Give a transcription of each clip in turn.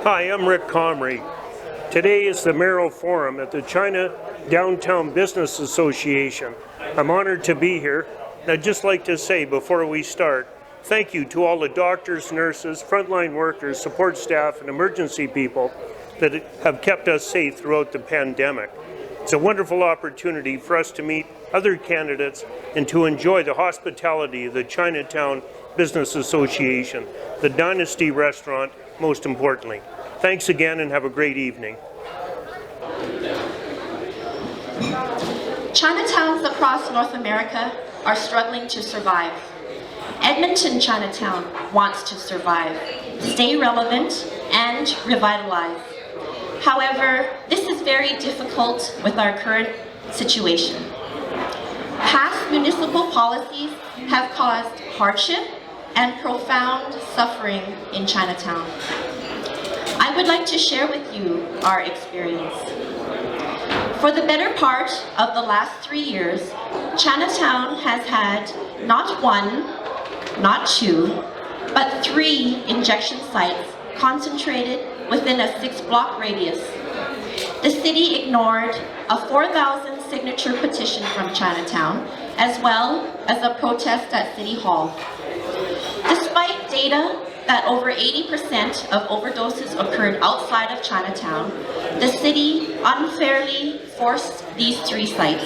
Hi, I'm Rick Comrie. Today is the Merrill Forum at the China Downtown Business Association. I'm honored to be here. And I'd just like to say before we start, thank you to all the doctors, nurses, frontline workers, support staff, and emergency people that have kept us safe throughout the pandemic. It's a wonderful opportunity for us to meet other candidates and to enjoy the hospitality of the Chinatown Business Association, the Dynasty Restaurant, most importantly. Thanks again and have a great evening. Chinatowns across North America are struggling to survive. Edmonton Chinatown wants to survive, stay relevant, and revitalize. However, this is very difficult with our current situation. Past municipal policies have caused hardship and profound suffering in Chinatown. I would like to share with you our experience. For the better part of the last 3 years, Chinatown has had not one, not two, but 3 injection sites concentrated within a 6-block radius. The city ignored a 4,000 signature petition from Chinatown, as well as a protest at City Hall. Despite data that over 80% of overdoses occurred outside of Chinatown, the city unfairly forced these 3 sites.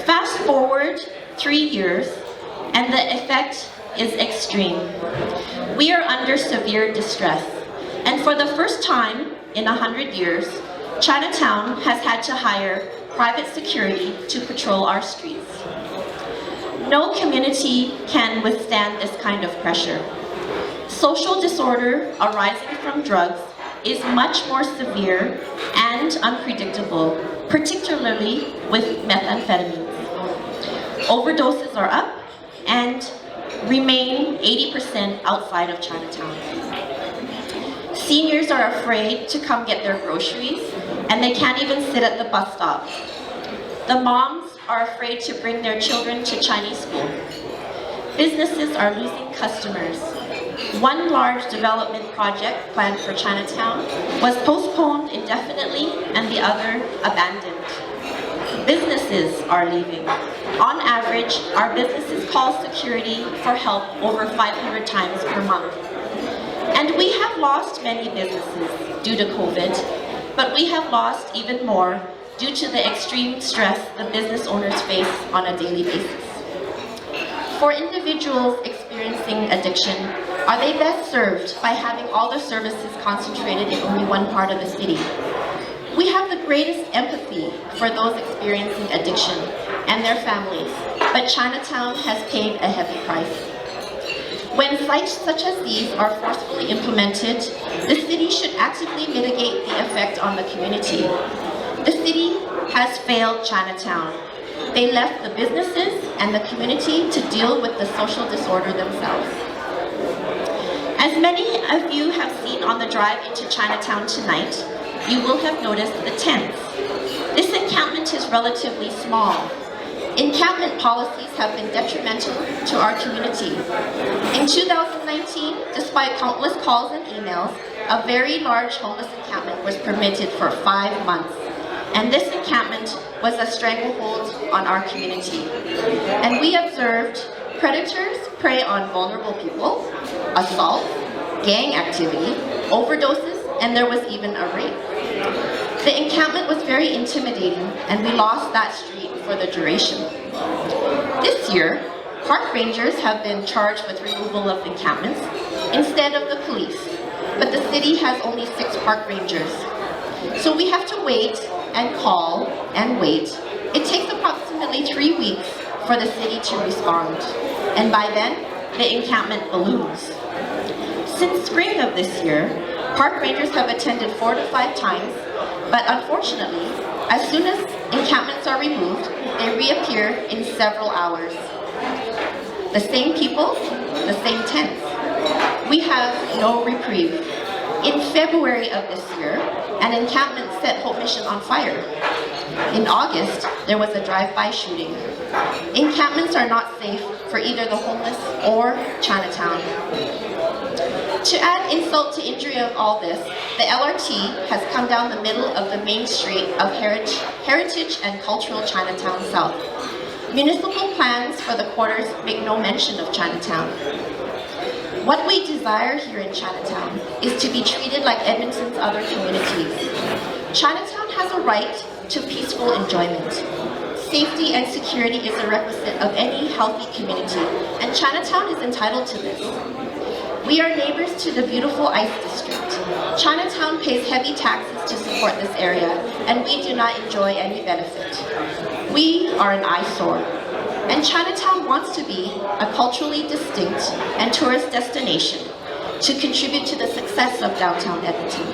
Fast forward 3 years, and the effect is extreme. We are under severe distress, and for the first time in 100 years, Chinatown has had to hire private security to patrol our streets. No community can withstand this kind of pressure. Social disorder arising from drugs is much more severe and unpredictable, particularly with methamphetamines. Overdoses are up and remain 80% outside of Chinatown. Seniors are afraid to come get their groceries, and they can't even sit at the bus stop. The moms are afraid to bring their children to Chinese school. Businesses are losing customers. One large development project planned for Chinatown was postponed indefinitely and the other abandoned. Businesses are leaving. On average, our businesses call security for help over 500 times per month. And we have lost many businesses due to COVID, but we have lost even more due to the extreme stress the business owners face on a daily basis. For individuals experiencing addiction, are they best served by having all the services concentrated in only one part of the city? We have the greatest empathy for those experiencing addiction and their families, but Chinatown has paid a heavy price. When sites such as these are forcefully implemented, the city should actively mitigate the effect on the community. The city has failed Chinatown. They left the businesses and the community to deal with the social disorder themselves. As many of you have seen on the drive into Chinatown tonight, you will have noticed the tents. This encampment is relatively small. Encampment policies have been detrimental to our community. In 2019, despite countless calls and emails, a very large homeless encampment was permitted for 5 months. And this encampment was a stranglehold on our community. And we observed predators prey on vulnerable people, assault, gang activity, overdoses, and there was even a rape. The encampment was very intimidating, and we lost that street for the duration. This year, park rangers have been charged with removal of encampments instead of the police, but the city has only 6 park rangers. So we have to wait and call and wait. It takes approximately 3 weeks for the city to respond, and by then, the encampment balloons. Since spring of this year, park rangers have attended 4 to 5 times, but unfortunately, as soon as encampments are removed, they reappear in several hours. The same people, the same tents. We have no reprieve. In February of this year, an encampment set Hope Mission on fire. In August, there was a drive-by shooting. Encampments are not safe for either the homeless or Chinatown. To add insult to injury of all this, the LRT has come down the middle of the main street of Heritage and Cultural Chinatown South. Municipal plans for the quarters make no mention of Chinatown. What we desire here in Chinatown is to be treated like Edmonton's other communities. Chinatown has a right to peaceful enjoyment. Safety and security is a requisite of any healthy community, and Chinatown is entitled to this. We are neighbors to the beautiful Ice District. Chinatown pays heavy taxes to support this area, and we do not enjoy any benefit. We are an eyesore, and Chinatown wants to be a culturally distinct and tourist destination to contribute to the success of downtown Edmonton.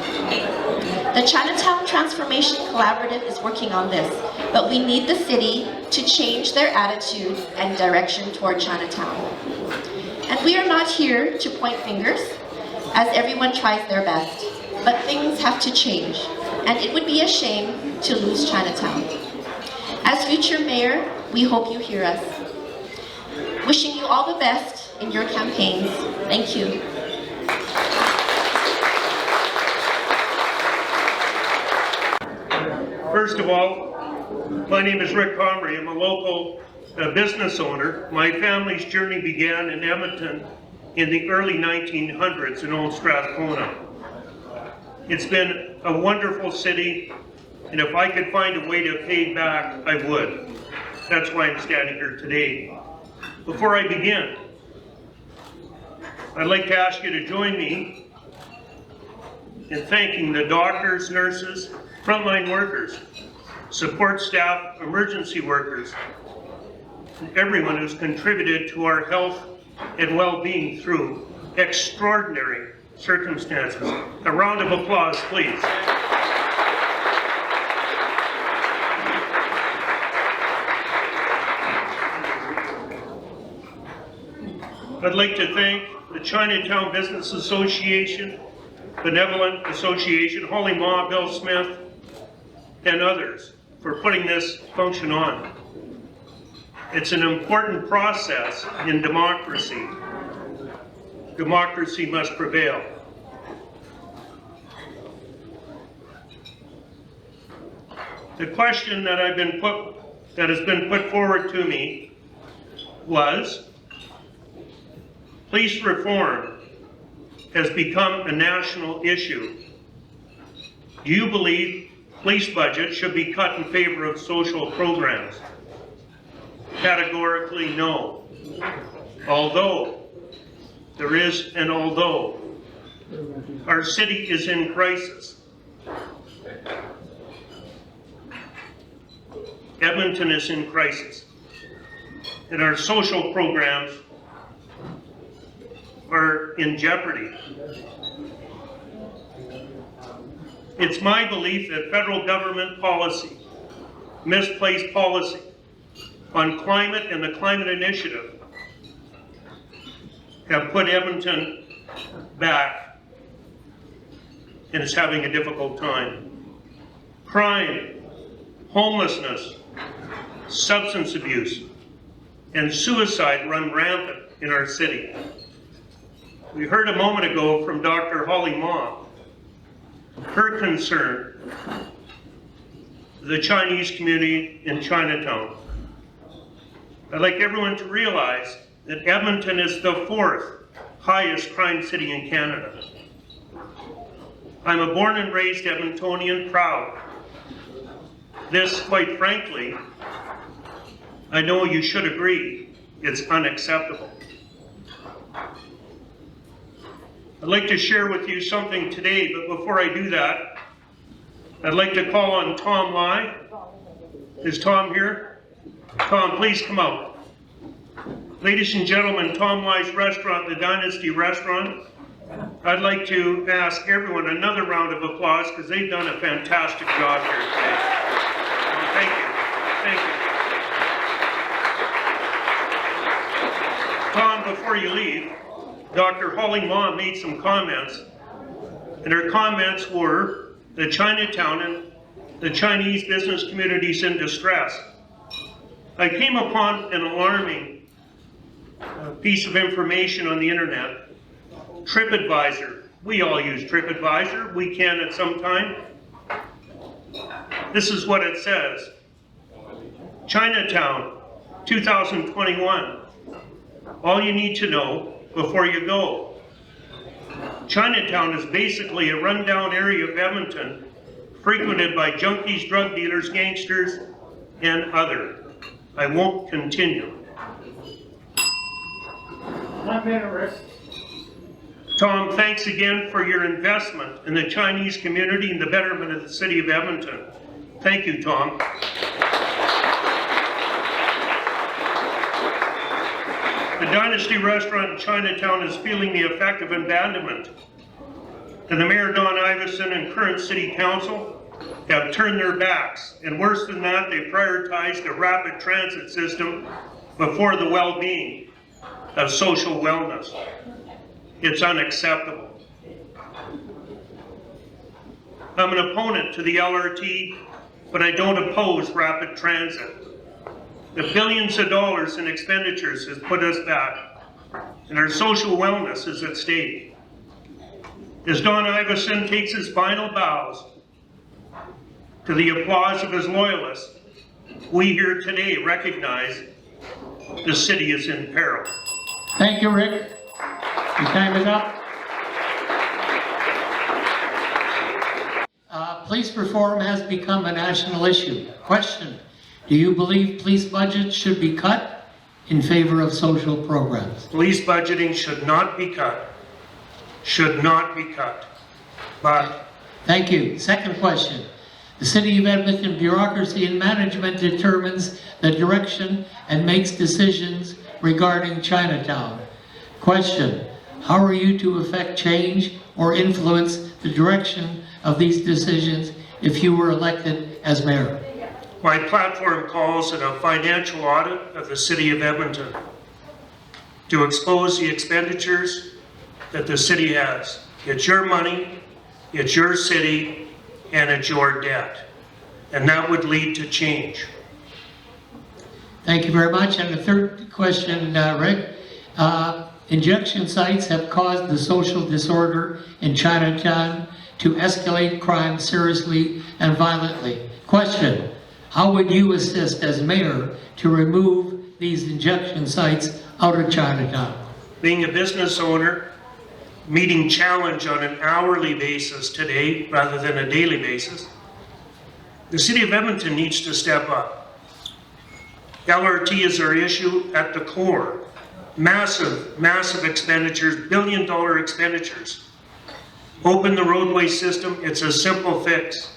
The Chinatown Transformation Collaborative is working on this, but we need the city to change their attitude and direction toward Chinatown. And we are not here to point fingers, as everyone tries their best, but things have to change, and it would be a shame to lose Chinatown. As future mayor, we hope you hear us. Wishing you all the best in your campaigns. Thank you. First of all, my name is Rick Comrie. I'm a local business owner. My family's journey began in Edmonton in the early 1900s in Old Strathcona. It's been a wonderful city, and if I could find a way to pay back, I would. That's why I'm standing here today. Before I begin, I'd like to ask you to join me in thanking the doctors, nurses, frontline workers, support staff, emergency workers, and everyone who's contributed to our health and well-being through extraordinary circumstances. A round of applause, please. I'd like to thank the Chinatown Business Association, Benevolent Association, Holy Ma, Bill Smith, and others for putting this function on. It's an important process in democracy. Democracy must prevail. The question that has been put forward to me was, police reform has become a national issue. Do you believe police budget should be cut in favor of social programs? Categorically no. Although, there is an although. Our city is in crisis. Edmonton is in crisis. And our social programs are in jeopardy. It's my belief that federal government policy, misplaced policy on climate and the climate initiative have put Edmonton back and is having a difficult time. Crime, homelessness, substance abuse, and suicide run rampant in our city. We heard a moment ago from Dr. Holly Ma, her concern, the Chinese community in Chinatown. I'd like everyone to realize that Edmonton is the 4th highest crime city in Canada. I'm a born and raised Edmontonian, proud. This, quite frankly, I know you should agree, it's unacceptable. I'd like to share with you something today, but before I do that, I'd like to call on Tom Lai. Is Tom here? Tom, please come out. Ladies and gentlemen, Tom Lai's restaurant, the Dynasty Restaurant. I'd like to ask everyone another round of applause because they've done a fantastic job here today. Well, thank you. Thank you. Tom, before you leave, Dr. Holly Ma made some comments, and her comments were that Chinatown and the Chinese business communities in distress. I came upon an alarming piece of information on the internet TripAdvisor. We all use TripAdvisor. We can at some time. This is what it says. Chinatown, 2021. All you need to know before you go. Chinatown is basically a rundown area of Edmonton frequented by junkies, drug dealers, gangsters, and other. I won't continue. 1 minute, Rick. Tom, thanks again for your investment in the Chinese community and the betterment of the city of Edmonton. Thank you, Tom. The Dynasty Restaurant in Chinatown is feeling the effect of abandonment. And the Mayor Don Iveson and current City Council have turned their backs. And worse than that, they prioritized a rapid transit system before the well-being of social wellness. It's unacceptable. I'm an opponent to the LRT, but I don't oppose rapid transit. The billions of dollars in expenditures has put us back, and our social wellness is at stake. As Don Iveson takes his final bows to the applause of his loyalists, we here today recognize the city is in peril. Thank you, Rick. Your time is up. Police reform has become a national issue. Question: do you believe police budgets should be cut in favor of social programs? Police budgeting should not be cut. Should not be cut. But Thank you. Second question. The City of Edmonton bureaucracy and management determines the direction and makes decisions regarding Chinatown. Question: how are you to affect change or influence the direction of these decisions if you were elected as mayor? my platform calls it a financial audit of the City of Edmonton to expose the expenditures that the city has. It's your money, it's your city, and it's your debt. And that would lead to change. Thank you very much. And the third question, Rick. Injection sites have caused the social disorder in Chinatown to escalate crime seriously and violently. Question: how would you assist as mayor to remove these injection sites out of Chinatown? Being a business owner, meeting challenge on an hourly basis today rather than a daily basis, the City of Edmonton needs to step up. LRT is our issue at the core. Massive, massive expenditures, billion-dollar expenditures. Open the roadway system, it's a simple fix.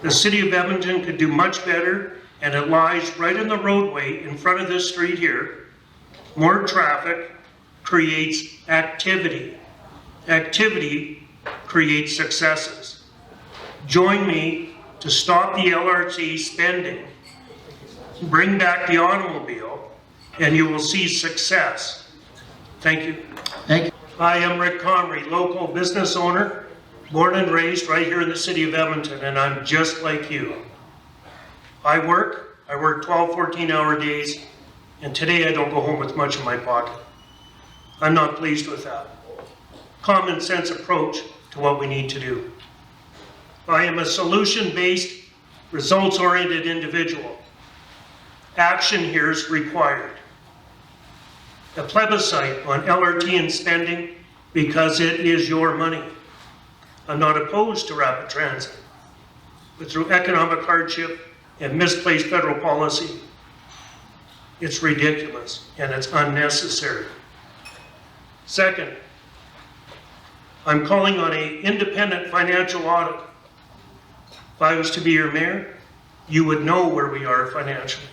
The City of Edmonton could do much better, and it lies right in the roadway in front of this street here. More traffic creates activity. Activity creates successes. Join me to stop the LRT spending, bring back the automobile, and you will see success. Thank you. Thank you. I am Rick Comrie, local business owner, born and raised right here in the City of Edmonton, and I'm just like you. I work 12, 14-hour days, and today I don't go home with much in my pocket. I'm not pleased with that. Common sense approach to what we need to do. I am a solution-based, results-oriented individual. Action here is required. A plebiscite on LRT and spending because it is your money. I'm not opposed to rapid transit, but through economic hardship and misplaced federal policy, it's ridiculous and it's unnecessary. Second, I'm calling on an independent financial audit. If I was to be your mayor, you would know where we are financially.